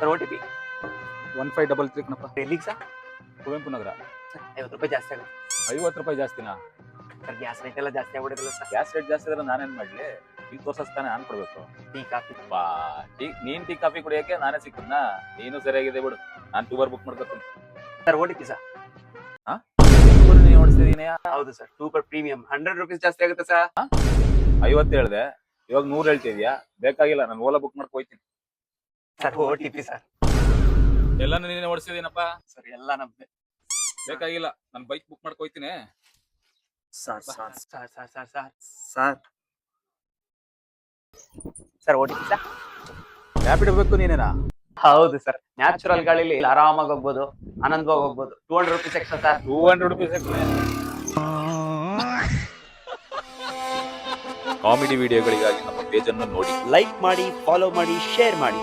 Sir OTP 1533 ಕಣಪ್ಪ. ಎಲ್ಲಿಗೆ sir? Kuvempu Nagar. Sir 50 ರೂಪಾಯಿ ಜಾಸ್ತಿ ಆಗುತ್ತೆ. 50 ರೂಪಾಯಿ ಜಾಸ್ತಿನಾ? ಸರ್ ಗ್ಯಾಸ್ ರೇಟ್ ಎಲ್ಲ ಜಾಸ್ತಿ ಆಗ್ಬಿಡಿದಲ್ಲ ಸರ್. ಗ್ಯಾಸ್ ರೇಟ್ ಜಾಸ್ತಿ ಆದ್ರೆ ನಾನೇನ್ ಮಾಡ್ಲಿ? ಈಗ ತೋರ್ಸಸ್ತಾನೆ ನಾನ್ ಕೊಡ್ಬೇಕು. ಟೀ ಕಾಫಿ ಬಾ ನೀನ್ ಟೀ ಕಾಫಿ ಕುಡಿಯಕ್ಕೆ ನಾನೇ ಸಿಕ್ಕದ್ನಾ? ನೀನು ಸರಿಯಾಗಿದೆ ಬಿಡು, ನಾನ್ ಟೂಬರ್ ಬುಕ್ ಮಾಡ್ಕೊತೀನಿ. Sir OTP sir. ನೀನ್ ಓಡಿಸಿದೀನಿ. ಹೌದು ಸರ್, ಸೂಪರ್ ಪ್ರೀಮಿಯಂ 100 ರೂಪೀಸ್ ಜಾಸ್ತಿ ಆಗುತ್ತೆ ಸರ್. 50 ಹೇಳ್ದೆ, ಇವಾಗ 100 ಹೇಳ್ತಿದ್ಯಾ? ಬೇಕಾಗಿಲ್ಲ, ನಾನು ಓಲಾ ಬುಕ್ ಮಾಡ್ಕೊಯ್ತೀನಿ. Sir OTP sir. ಎಲ್ಲಾನು ನೀನೇ ಓಡಿಸಿದೀನಪ್ಪ. ಸರ್ ಎಲ್ಲ ನಮ್ದೆ. ಬೇಕಾಗಿಲ್ಲ, ನಾನು ಬೈಕ್ ಬುಕ್ ಮಾಡ್ಕೊಯ್ತೀನಿ. Sir sir sir sir sir sir sir sir OTP sir. Rapid ಹೋಗ್ಬೇಕು ನೀನೇನಾ? ಹೌದು ಸರ್, ನ್ಯಾಚುರಲ್ ಗಾಳಿಲಿ ಆರಾಮಾಗಿ ಹೋಗ್ಬೋದು, ಆನಂದವಾಗಿ ಹೋಗ್ಬೋದು. 200 rupees extra sir. 200 rupees. Comedy ವಿಡಿಯೋಗಳಿಗಾಗಿ ನಮ್ಮ ಪೇಜ್ ಅನ್ನು ನೋಡಿ, ಲೈಕ್ ಮಾಡಿ, ಫಾಲೋ ಮಾಡಿ, ಶೇರ್ ಮಾಡಿ.